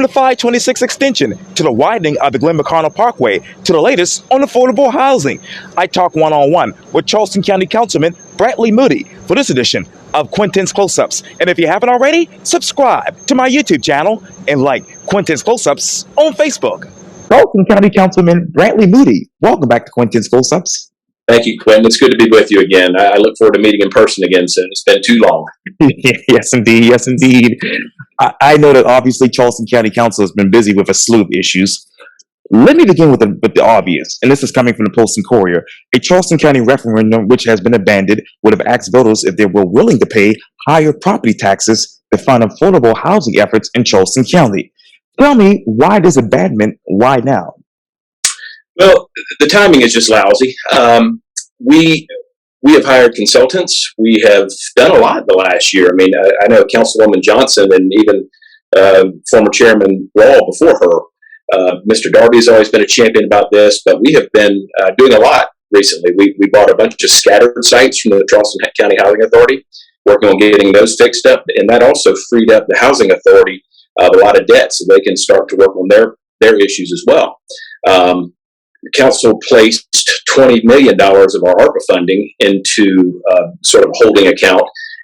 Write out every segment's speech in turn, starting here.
the 526 extension, to the widening of the Glenn McConnell Parkway, to the latest on affordable housing. I talk one-on-one with Charleston County Councilman Brantley Moody for this edition of Quintin's Close-Ups. And if you haven't already, subscribe to my YouTube channel and like Quintin's Close-Ups on Facebook. Charleston County Councilman Brantley Moody, welcome back to Quintin's Close-Ups. Thank you, Quintin. It's good to be with you again. I look forward to meeting in person again soon. It's been too long. Yes, indeed. Yes, indeed. I know that obviously Charleston County Council has been busy with a slew of issues. Let me begin with the obvious, and this is coming from the Post and Courier. A Charleston County referendum, which has been abandoned, would have asked voters if they were willing to pay higher property taxes to fund affordable housing efforts in Charleston County. Tell me, why this abandonment? Why now? Well, the timing is just lousy. We have hired consultants. We have done a lot the last year. I mean, I know Councilwoman Johnson and even former Chairman Wall before her. Mr. Darby has always been a champion about this, but we have been doing a lot recently. We bought a bunch of scattered sites from the Charleston County Housing Authority, working on getting those fixed up, and that also freed up the Housing Authority of a lot of debt, so they can start to work on their issues as well. The council placed $20 million of our ARPA funding into sort of holding account,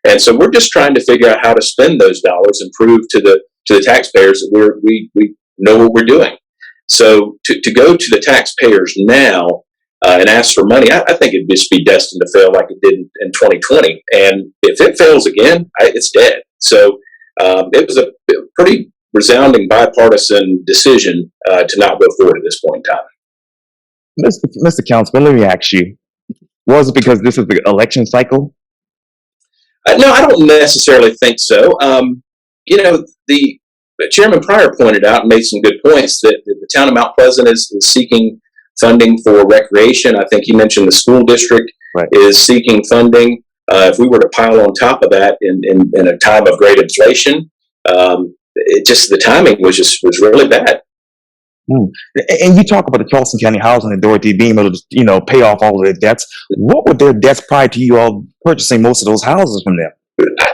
and so we're just trying to figure out how to spend those dollars and prove to the taxpayers that we know what we're doing. So to go to the taxpayers now and ask for money, I think it'd just be destined to fail like it did in 2020. And if it fails again, it's dead. So it was a pretty resounding bipartisan decision to not go forward at this point in time. Mr. Councilman, let me ask you, was it because this is the election cycle? No, I don't necessarily think so. The Chairman Pryor pointed out and made some good points that the town of Mount Pleasant is seeking funding for recreation. I think he mentioned the school district is seeking funding. If we were to pile on top of that in a time of great inflation, the timing was really bad. And you talk about the Charleston County Housing Authority being able to, pay off all of their debts. What were their debts prior to you all purchasing most of those houses from them?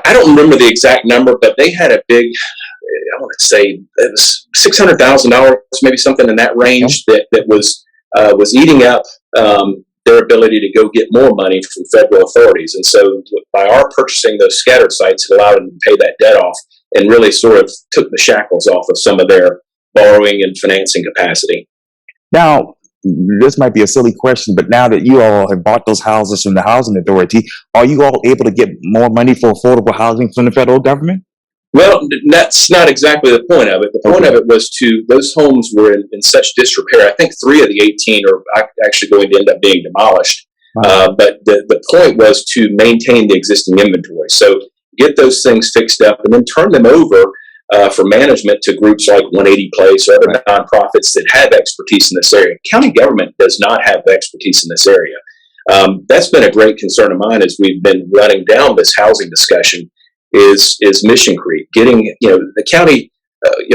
I don't remember the exact number, but they had a big, I want to say it was $600,000, maybe something in that range, that was eating up their ability to go get more money from federal authorities. And so by our purchasing those scattered sites, it allowed them to pay that debt off and really sort of took the shackles off of some of their borrowing and financing capacity. Now, this might be a silly question, but now that you all have bought those houses from the Housing Authority, are you all able to get more money for affordable housing from the federal government? Well, that's not exactly the point of it. The point of it was those homes were in such disrepair. I think 3 of the 18 are actually going to end up being demolished. But the point was to maintain the existing inventory. So get those things fixed up and then turn them over for management to groups like 180 Place or other nonprofits that have expertise in this area. County government does not have expertise in this area. That's been a great concern of mine as we've been running down this housing discussion. Is Mission Creek getting, the county,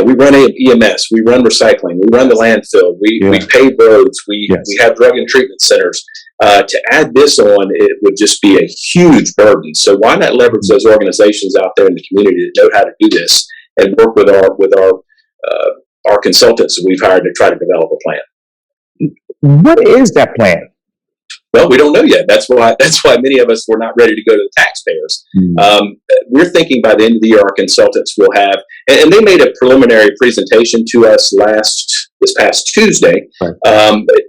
we run EMS, we run recycling, we run the landfill, we pave roads, we have drug and treatment centers. To add this on, it would just be a huge burden. So why not leverage those organizations out there in the community that know how to do this and work with our consultants that we've hired to try to develop a plan? What is that plan? Well, we don't know yet. That's why many of us were not ready to go to the taxpayers. We're thinking by the end of the year, our consultants will have, and they made a preliminary presentation to us this past Tuesday,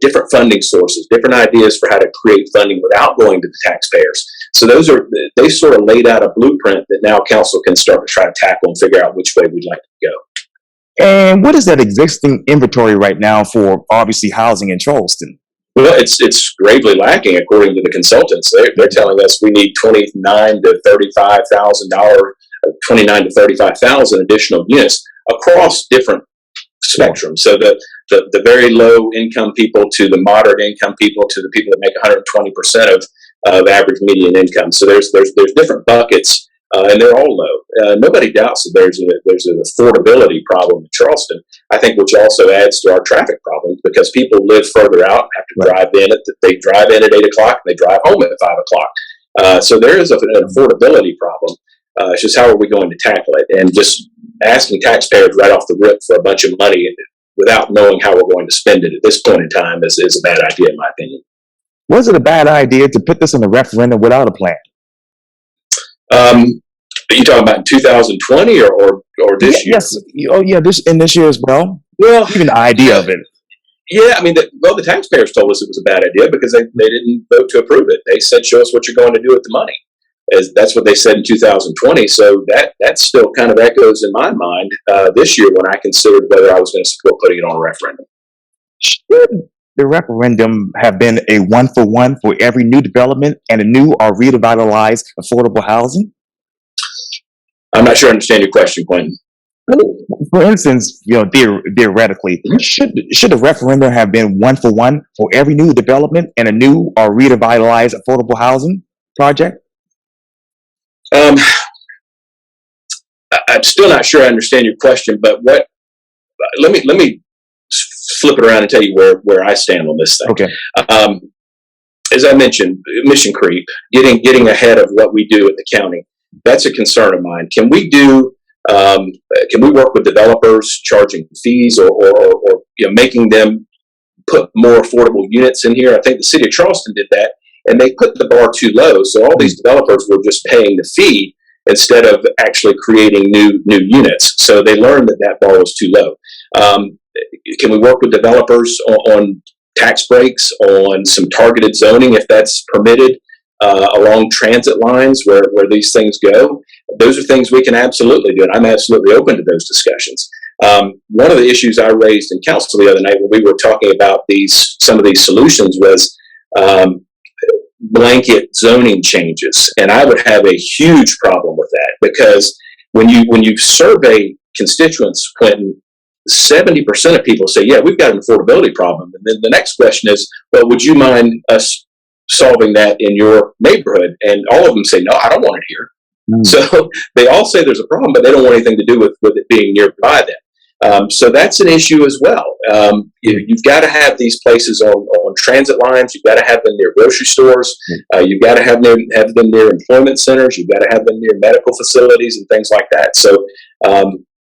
different funding sources, different ideas for how to create funding without going to the taxpayers. So they sort of laid out a blueprint that now council can start to try to tackle and figure out which way we'd like to go. And what is that existing inventory right now for obviously housing in Charleston? Well, it's gravely lacking, according to the consultants. They're telling us we need $29,000 to $35,000 additional units across different spectrums. So the very low income people to the moderate income people to the people that make 120% of average median income. So there's different buckets. And they're all low. Nobody doubts that there's an affordability problem in Charleston. I think which also adds to our traffic problems because people live further out and have to drive in they drive in at 8 o'clock and they drive home at 5 o'clock. So there is an affordability problem. It's just how are we going to tackle it? And just asking taxpayers right off the rip for a bunch of money without knowing how we're going to spend it at this point in time is a bad idea, in my opinion. Was it a bad idea to put this on the referendum without a plan? Are you talking about in 2020 or this year? Yes. Oh, yeah. This year as well. Well, Even the idea of it. yeah, I mean, the taxpayers told us it was a bad idea because they didn't vote to approve it. They said, show us what you're going to do with the money. That's what they said in 2020. So that still kind of echoes in my mind this year when I considered whether I was going to support putting it on a referendum. Should the referendum have been a 1-for-1 for every new development and a new or revitalized affordable housing? I'm not sure I understand your question, Quintin. For instance, theoretically, should the referendum have been 1-for-1 for every new development and a new or revitalized affordable housing project? I'm still not sure I understand your question, but let me flip it around and tell you where I stand on this thing. Okay. As I mentioned, mission creep, getting ahead of what we do at the county, that's a concern of mine. Can we work with developers charging fees or making them put more affordable units in here? I think the city of Charleston did that, and they put the bar too low. So all these developers were just paying the fee instead of actually creating new units. So they learned that bar was too low. Can we work with developers on tax breaks, on some targeted zoning if that's permitted, along transit lines where these things go? Those are things we can absolutely do, and I'm absolutely open to those discussions. One of the issues I raised in council the other night when we were talking about some of these solutions was blanket zoning changes, and I would have a huge problem with that because when you survey constituents, Quintin, 70% of people say, yeah, we've got an affordability problem. And then the next question is, well, would you mind us solving that in your neighborhood? And all of them say, no, I don't want it here. So they all say there's a problem, but they don't want anything to do with it being nearby them. So that's an issue as well. You've got to have these places on transit lines. You've got to have them near grocery stores. You've got to have them near employment centers. You've got to have them near medical facilities and things like that. So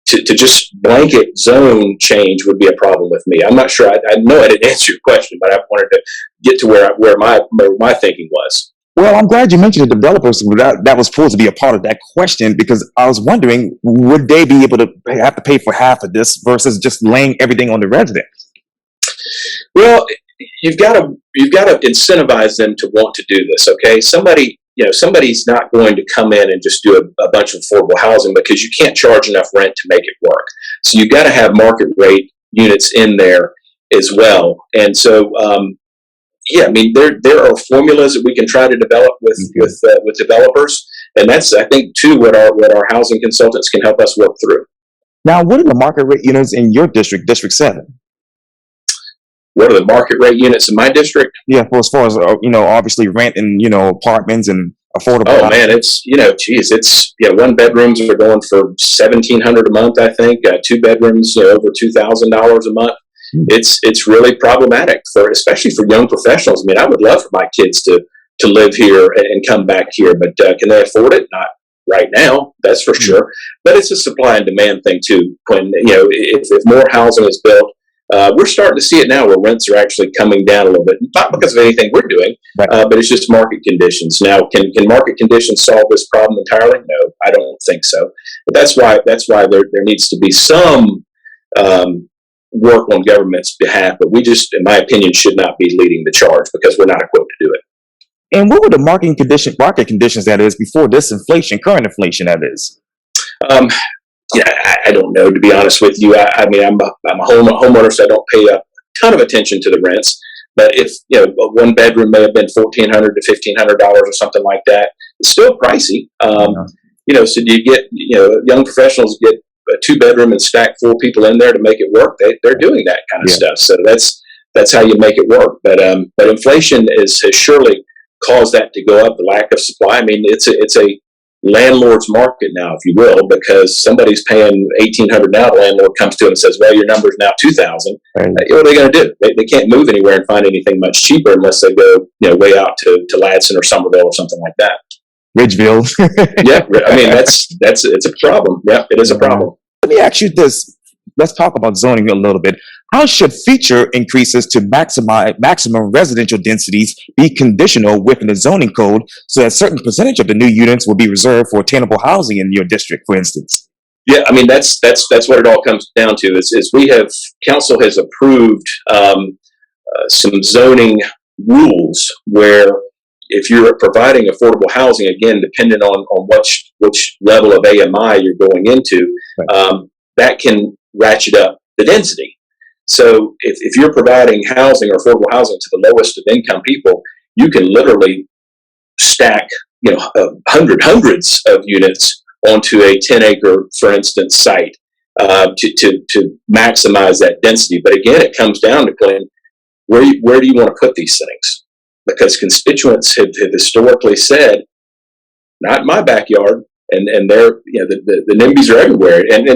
to just blanket zone change would be a problem with me. I'm not sure. I know I didn't answer your question, but I wanted to get to where my thinking was. Well, I'm glad you mentioned the developers. That was supposed to be a part of that question because I was wondering, would they be able to have to pay for half of this versus just laying everything on the residents? Well, you've got to incentivize them to want to do this. Okay, somebody's not going to come in and just do a bunch of affordable housing because you can't charge enough rent to make it work. So you've got to have market rate units in there as well. And so, yeah, I mean, there are formulas that we can try to develop with developers, and that's, I think, too, what our housing consultants can help us work through. Now, what are the market rate units in your district, District 7? What are the market rate units in my district? Yeah, well, as far as obviously rent and apartments and affordable. Oh man, it's one bedrooms are going for $1,700 a month. I think 2 bedrooms over $2,000 a month. It's really problematic especially for young professionals. I mean, I would love for my kids to live here and come back here, but can they afford it? Not right now, that's for sure. But it's a supply and demand thing too. When if more housing is built, we're starting to see it now where rents are actually coming down a little bit, not because of anything we're doing, but it's just market conditions. Now, can market conditions solve this problem entirely? No, I don't think so. But that's why there needs to be some work on government's behalf, but we just, in my opinion, should not be leading the charge because we're not equipped to do it. And what were the market conditions that is before this inflation, current inflation that is? I don't know, to be honest with you. I mean, I'm a homeowner, so I don't pay a ton of attention to the rents. But if one bedroom may have been $1,400 to $1,500 or something like that, it's still pricey. So do you get young professionals get a 2-bedroom and stack 4 people in there to make it work? They're doing that kind of stuff. So that's how you make it work. But inflation has surely caused that to go up. The lack of supply. I mean, it's a landlord's market now, if you will, because somebody's paying $1,800 now. The landlord comes to him and says, "Well, your number's now $2,000." Right. What are they going to do? They can't move anywhere and find anything much cheaper unless they go way out to Ladson or Somerville or something like that. Ridgeville. Yeah, I mean it's a problem. Yeah, it is a problem. Let me ask you this. Let's talk about zoning a little bit. How should feature increases to maximum residential densities be conditional within the zoning code so that a certain percentage of the new units will be reserved for attainable housing in your district, for instance? Yeah, I mean that's what it all comes down to. Is we have council has approved some zoning rules where if you're providing affordable housing, again, depending on which level of AMI you're going into, that can ratchet up the density. So if you're providing housing or affordable housing to the lowest of income people, you can literally stack, hundreds of units onto a 10-acre, for instance, site to maximize that density. But again, it comes down to, Glenn, where do you want to put these things? Because constituents have historically said, not in my backyard, and they're, the NIMBYs are everywhere, and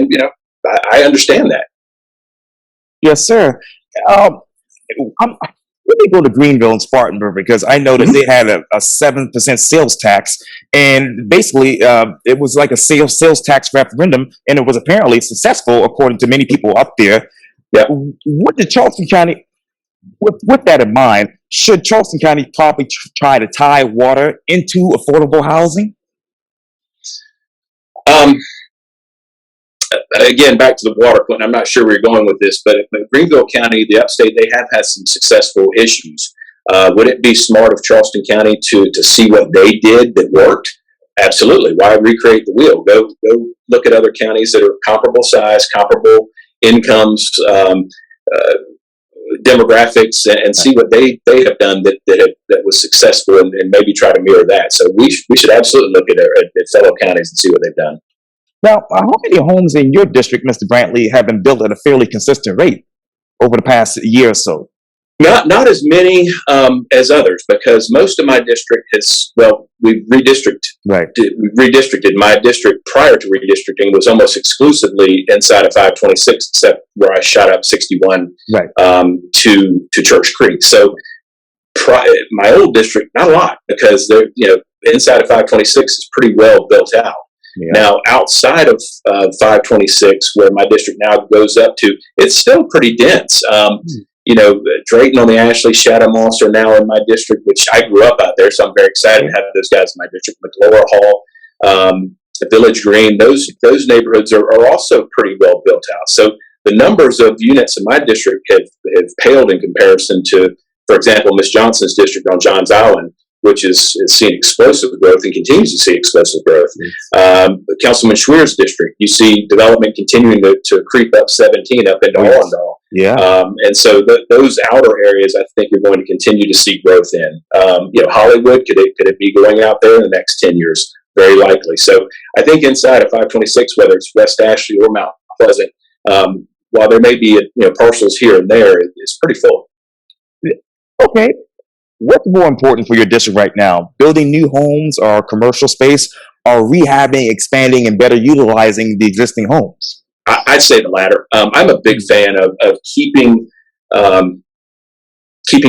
I understand that. Yes, sir. Let me go to Greenville and Spartanburg because I noticed they had a 7% sales tax, and basically it was like a sales tax referendum, and it was apparently successful according to many people up there. Yeah. What did Charleston County? With that in mind, should Charleston County probably try to tie water into affordable housing? Again, back to the water point, I'm not sure where you're going with this, but Greenville County, the upstate, they have had some successful issues. Would it be smart of Charleston County to see what they did that worked? Absolutely. Why recreate the wheel? Go look at other counties that are comparable size, comparable incomes, demographics, and see what they have done that was successful, and maybe try to mirror that. So we should absolutely look at fellow counties and see what they've done. Now, how many homes in your district, Mr. Brantley, have been built at a fairly consistent rate over the past year or so? Not as many as others, because most of my district we've redistricted. Right. We've redistricted. My district prior to redistricting was almost exclusively inside of 526, except where I shot up 61 to Church Creek. So my old district, not a lot, because they're inside of 526 is pretty well built out. Yeah. Now, outside of 526, where my district now goes up to, it's still pretty dense. Drayton on the Ashley, Shadow Moss are now in my district, which I grew up out there, so I'm very excited to have those guys in my district. McLaura Hall, Village Green, those neighborhoods are also pretty well built out. So the numbers of units in my district have paled in comparison to, for example, Miss Johnson's district on Johns Island, which has seen explosive growth and continues to see explosive growth. Councilman Schweer's district, you see development continuing to creep up 17 up into Allendale. Yeah. And so those outer areas, I think you're going to continue to see growth in. Hollywood, could it be going out there in the next 10 years? Very likely. So I think inside of 526, whether it's West Ashley or Mount Pleasant, while there may be parcels here and there, it's pretty full. Okay. What's more important for your district right now? Building new homes or commercial space, or rehabbing, expanding, and better utilizing the existing homes? I'd say the latter. I'm a big fan of keeping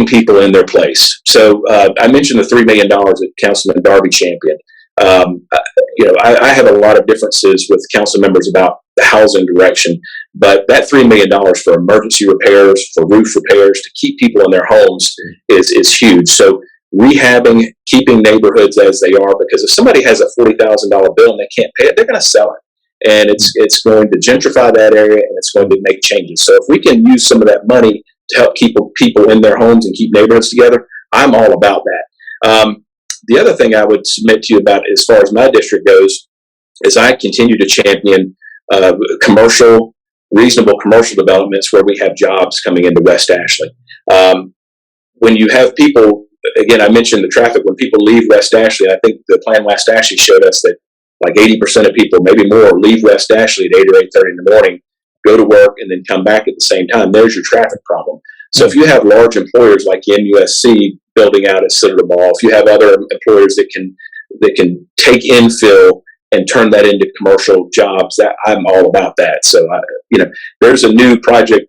people in their place. So I mentioned the $3 million that Councilman Darby championed. I have a lot of differences with council members about the housing direction, but that $3 million for emergency repairs, for roof repairs, to keep people in their homes is huge. So rehabbing, keeping neighborhoods as they are, because if somebody has a $40,000 bill and they can't pay it, they're going to sell it. And it's going to gentrify that area, and it's going to make changes. So if we can use some of that money to help keep people in their homes and keep neighborhoods together, I'm all about that. The other thing I would submit to you about as far as my district goes is I continue to champion reasonable commercial developments where we have jobs coming into West Ashley. When you have people, again, I mentioned the traffic, when people leave West Ashley, I think the plan West Ashley showed us that like 80% of people, maybe more, leave West Ashley at 8 or 8:30 in the morning, go to work, and then come back at the same time. There's your traffic problem. So if you have large employers like MUSC building out at Citadel Mall, if you have other employers that can take infill and turn that into commercial jobs, that I'm all about that. So there's a new project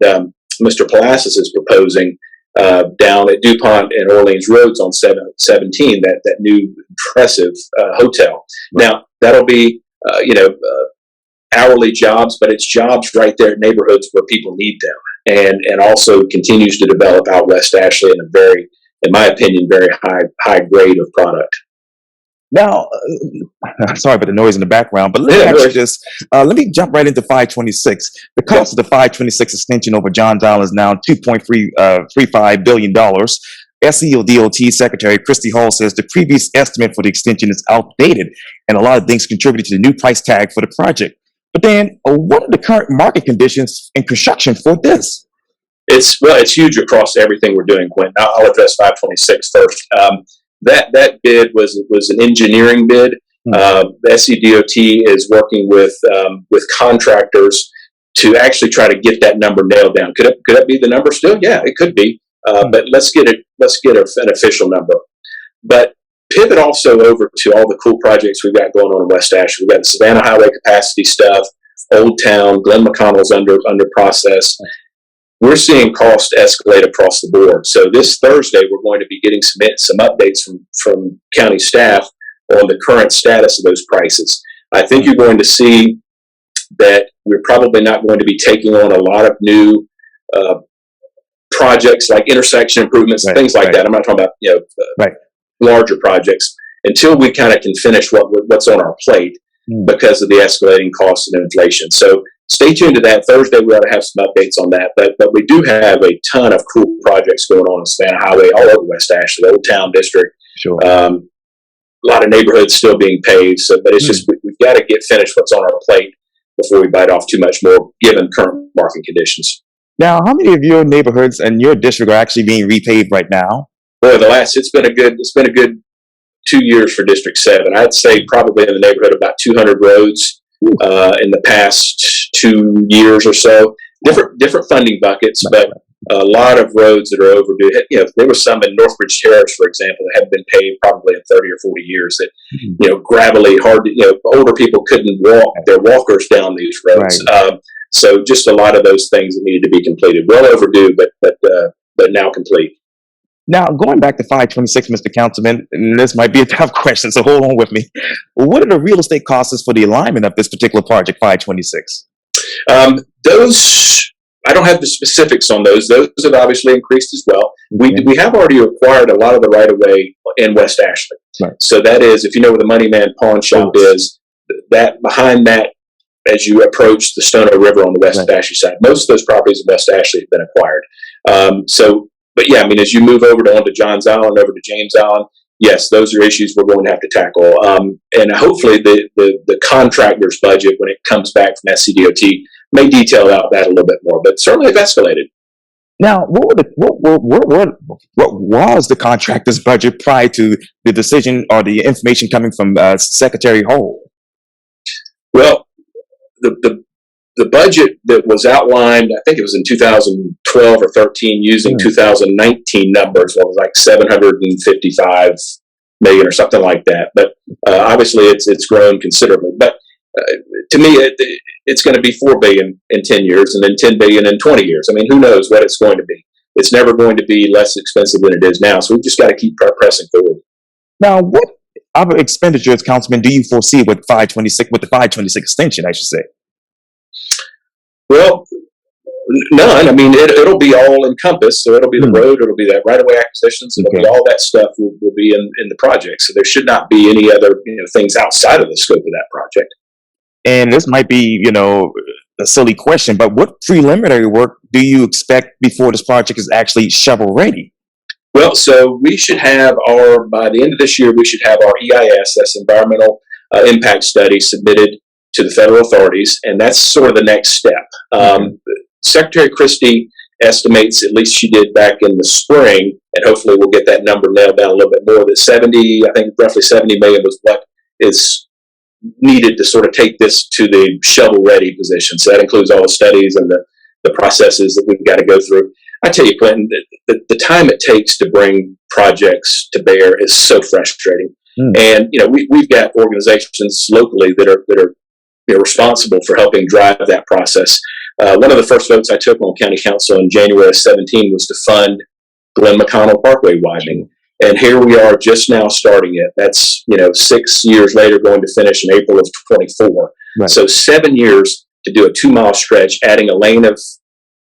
Mr. Palacios is proposing down at DuPont and Orleans Roads on 17, that new impressive hotel. Now, that'll be, hourly jobs, but it's jobs right there in neighborhoods where people need them, and also continues to develop out West Ashley in a very, in my opinion, very high grade of product. Now, sorry about the noise in the background, but let me ask you this. Let me jump right into 526. The cost of the 526 extension over Johns Island is now $2.35 billion. SEDOT Secretary Christy Hall says the previous estimate for the extension is outdated, and a lot of things contributed to the new price tag for the project. But then, what are the current market conditions in construction for this? It's huge across everything we're doing, Quintin. I'll address 526 first. That bid was an engineering bid. The SEDOT is working with contractors to actually try to get that number nailed down. Could that be the number still? Yeah, it could be. But let's get an official number. But pivot also over to all the cool projects we've got going on in West Ashley. We've got the Savannah Highway capacity stuff, Old Town, Glenn McConnell's under process. We're seeing cost escalate across the board. So this Thursday, we're going to be getting some updates from county staff on the current status of those prices. I think you're going to see that we're probably not going to be taking on a lot of new projects like intersection improvements and things like that. I'm not talking about larger projects until we kind of can finish what's on our plate because of the escalating costs and inflation. So stay tuned to that. Thursday, we ought to have some updates on that. But we do have a ton of cool projects going on Savannah Highway, all over West Ashley, the Old Town District. Sure. A lot of neighborhoods still being paved. So, but it's just, we've got to get finished what's on our plate before we bite off too much more, given current market conditions. Now, how many of your neighborhoods and your district are actually being repaved right now? Boy, it's been a good 2 years for District 7. I'd say probably in the neighborhood of about 200 roads in the past 2 years or so. Different funding buckets, but a lot of roads that are overdue. There was some in Northbridge Terrace, for example, that hadn't been paved probably in 30 or 40 years. That gravelly, hard. Older people couldn't walk their walkers down these roads. Right. So just a lot of those things that needed to be completed. Well overdue, but now complete. Now, going back to 526, Mr. Councilman, and this might be a tough question, so hold on with me. What are the real estate costs for the alignment of this particular project, 526? Those, I don't have the specifics on those. Those have obviously increased as well. We have already acquired a lot of the right-of-way in West Ashley. Right. So that is, if you know where the Money Man Pawn Shop is, that behind that, as you approach the Stono River on the West Ashley side, most of those properties in West Ashley have been acquired. But yeah, I mean, as you move onto Johns Island, over to James Island, yes, those are issues we're going to have to tackle. And hopefully the contractor's budget, when it comes back from SCDOT, may detail out that a little bit more, but certainly have escalated. Now, what was the contractor's budget prior to the decision or the information coming from Secretary Hall? Well, the budget that was outlined, I think it was in 2012 or 13, using 2019 numbers, was like 755 million or something like that. But obviously, it's grown considerably. But to me, it's going to be 4 billion in 10 years, and then 10 billion in 20 years. I mean, who knows what it's going to be? It's never going to be less expensive than it is now. So we've just got to keep pressing forward. Now, what other expenditures, Councilman, do you foresee with 526, with the 526 extension, I should say? Well, none. I mean, it'll be all encompassed. So it'll be the road, it'll be that right-of-way acquisitions, it'll be all that stuff will be in the project. So there should not be any other things outside of the scope of that project. And this might be, a silly question, but what preliminary work do you expect before this project is actually shovel ready? Well, so we should have by the end of this year, we should have our EIS, that's Environmental Impact Study, submitted to the federal authorities, and that's sort of the next step. Secretary Christie estimates, at least she did back in the spring, and hopefully we'll get that number nailed down a little bit more, that roughly 70 million was what is needed to sort of take this to the shovel-ready position. So that includes all the studies and the processes that we've got to go through. I tell you, Quintin, the time it takes to bring projects to bear is so frustrating. And we've got organizations locally that are responsible for helping drive that process. One of the first votes I took on County Council in January of 17 was to fund Glenn McConnell Parkway widening. And here we are just now starting it. That's, 6 years later, going to finish in April of 24. Right. So 7 years to do a 2-mile stretch, adding a lane of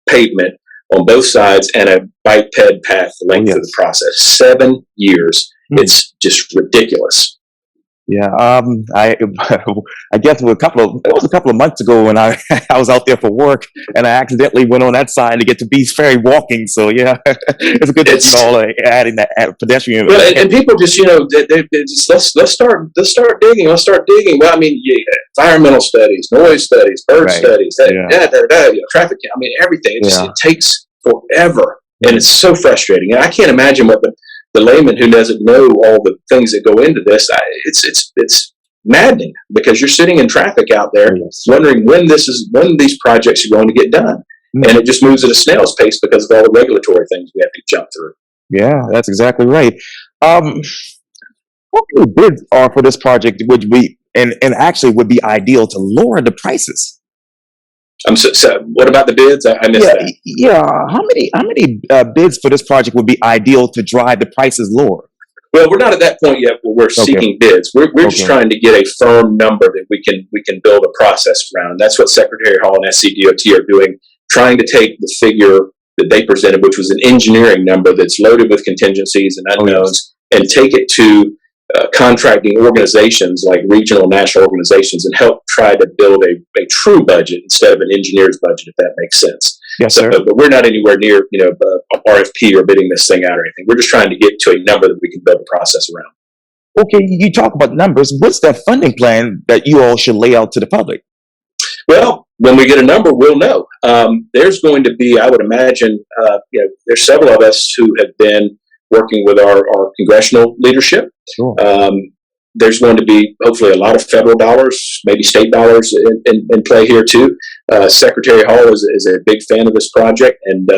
pavement on both sides and a bike ped path the length of the process. 7 years. It's just ridiculous. Yeah, I guess it was a couple of months ago when I I was out there for work and I accidentally went on that side to get to Beast Ferry walking. So yeah, it's good that you all are adding that pedestrian. Well, and people just they just let's start digging. Let's start digging. Well, I mean, environmental studies, noise studies, bird studies, traffic. I mean, everything. It takes forever, and it's so frustrating. And I can't imagine what the layman who doesn't know all the things that go into this, it's maddening, because you're sitting in traffic out there wondering when these projects are going to get done. And it just moves at a snail's pace because of all the regulatory things we have to jump through. Yeah, that's exactly right. What kind of bids are for this project would be, and actually would be ideal to lower the prices? So what about the bids? I missed that. Yeah, how many bids for this project would be ideal to drive the prices lower? Well, we're not at that point yet where we're seeking bids. We're just trying to get a firm number that we can build a process around. That's what Secretary Hall and SCDOT are doing, trying to take the figure that they presented, which was an engineering number that's loaded with contingencies and unknowns, and take it to contracting organizations like regional, national organizations, and help try to build a true budget instead of an engineer's budget, if that makes sense. Yes, sir. But we're not anywhere near, RFP or bidding this thing out or anything. We're just trying to get to a number that we can build a process around. Okay, you talk about numbers. What's that funding plan that you all should lay out to the public? Well, when we get a number, we'll know. There's going to be, I would imagine, there's several of us who have been working with our congressional leadership. Sure. There's going to be hopefully a lot of federal dollars, maybe state dollars in play here too. Secretary Hall is a big fan of this project, and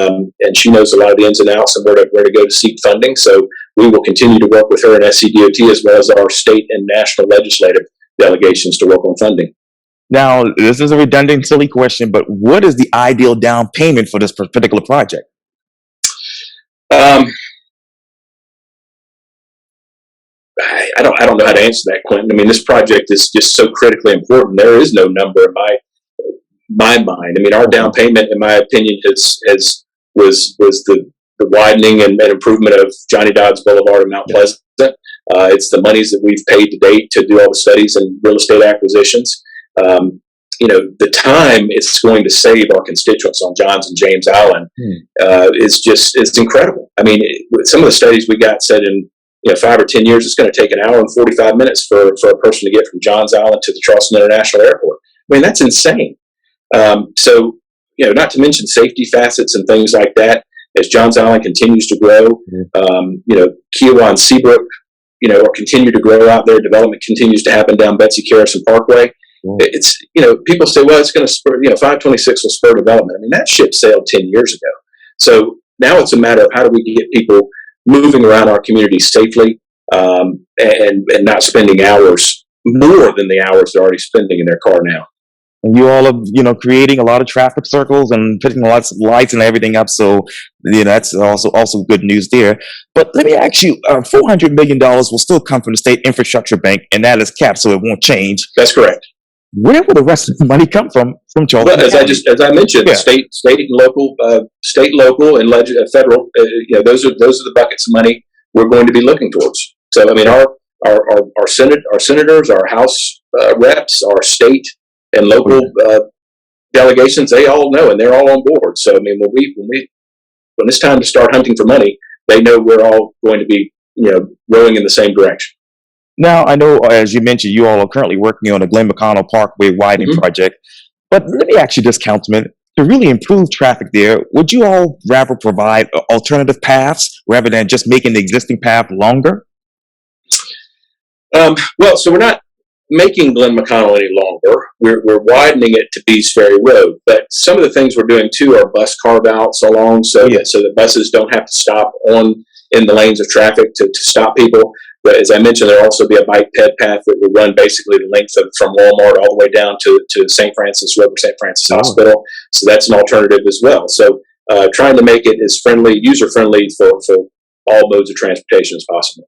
she knows a lot of the ins and outs and where to go to seek funding. So we will continue to work with her and SCDOT, as well as our state and national legislative delegations, to work on funding. Now, this is a redundant, silly question, but what is the ideal down payment for this particular project? I don't know how to answer that, Quintin. I mean, this project is just so critically important. There is no number in my mind. I mean, our down payment, in my opinion, was the widening and improvement of Johnny Dodds Boulevard and Mount Pleasant. It's the monies that we've paid to date to do all the studies and real estate acquisitions. The time it's going to save our constituents on Johns and James Island it's incredible. I mean, some of the studies we got said in 5 or 10 years, it's going to take 1 hour and 45 minutes for a person to get from Johns Island to the Charleston International Airport. I mean, that's insane. So, not to mention safety facets and things like that. As Johns Island continues to grow, Kiowa and Seabrook, continue to grow out there. Development continues to happen down Betsy Carrison Parkway. It's, people say, well, it's going to spur, 526 will spur development. I mean, that ship sailed 10 years ago. So now it's a matter of how do we get people moving around our community safely, and not spending hours more than the hours they're already spending in their car now. And you all are, creating a lot of traffic circles and putting lots of lights and everything up. So, that's also good news there. But let me ask you, $400 million will still come from the State Infrastructure Bank, and that is capped, so it won't change. That's correct. Where will the rest of the money come from Charleston? Well, as I mentioned, state and local, and federal. Those are the buckets of money we're going to be looking towards. So, I mean, our senators, our House reps, our state and local delegations, they all know, and they're all on board. So, I mean, when it's time to start hunting for money, they know we're all going to be, rowing in the same direction. Now, I know, as you mentioned, you all are currently working on the Glenn McConnell Parkway widening project. But let me ask you this, Councilman. To really improve traffic there, would you all rather provide alternative paths rather than just making the existing path longer? Well, so we're not making Glenn McConnell any longer. We're widening it to Bees Ferry Road. But some of the things we're doing, too, are bus carve-outs along so that buses don't have to stop in the lanes of traffic to stop people. But as I mentioned, there'll also be a bike ped path that will run basically the length from Walmart all the way down to St. Francis Hospital. So that's an alternative as well. So trying to make it as friendly, user-friendly for all modes of transportation as possible.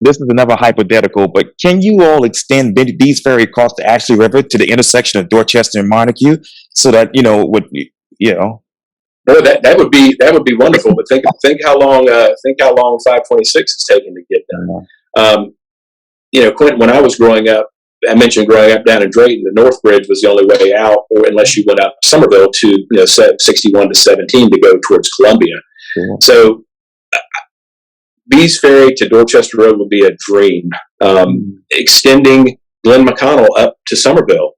This is another hypothetical, but can you all extend these ferry across the Ashley River to the intersection of Dorchester and Montague so that, Boy, that would be wonderful. But think how long 526 is taking to get done. Quintin, when I was growing up, I mentioned growing up down in Drayton, the North Bridge was the only way out, or unless you went up Somerville to 61 to 17 to go towards Columbia. Yeah. So Bees Ferry to Dorchester Road would be a dream. Extending Glenn McConnell up to Somerville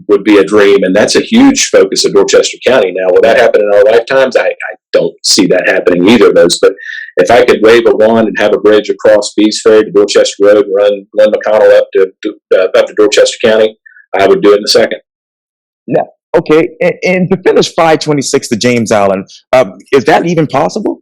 would be a dream, and that's a huge focus of Dorchester County. Now, will that happen in our lifetimes? I don't see that happening, either of those. But if I could wave a wand and have a bridge across Bees Ferry to Dorchester Road and run Glenn McConnell up to Dorchester County, I would do it in a second. Yeah. Okay. And to finish 526 to James Island, is that even possible?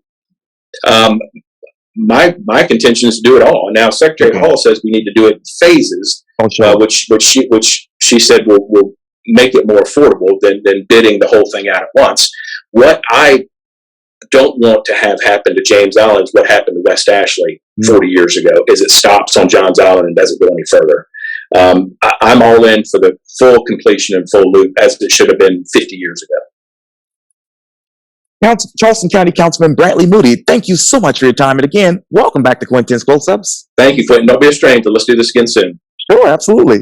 My contention is to do it all. Now, Secretary Hall says we need to do it in phases, which she said will make it more affordable than bidding the whole thing out at once. What I don't want to have happen to James Island is what happened to West Ashley 40 years ago, is it stops on Johns Island and doesn't go any further. I'm all in for the full completion and full loop, as it should have been 50 years ago. Charleston County Councilman Brantley Moody, thank you so much for your time. And again, welcome back to Quintin's Close-Ups. Thank you, Quintin. Don't be a stranger. Let's do this again soon. Sure, absolutely.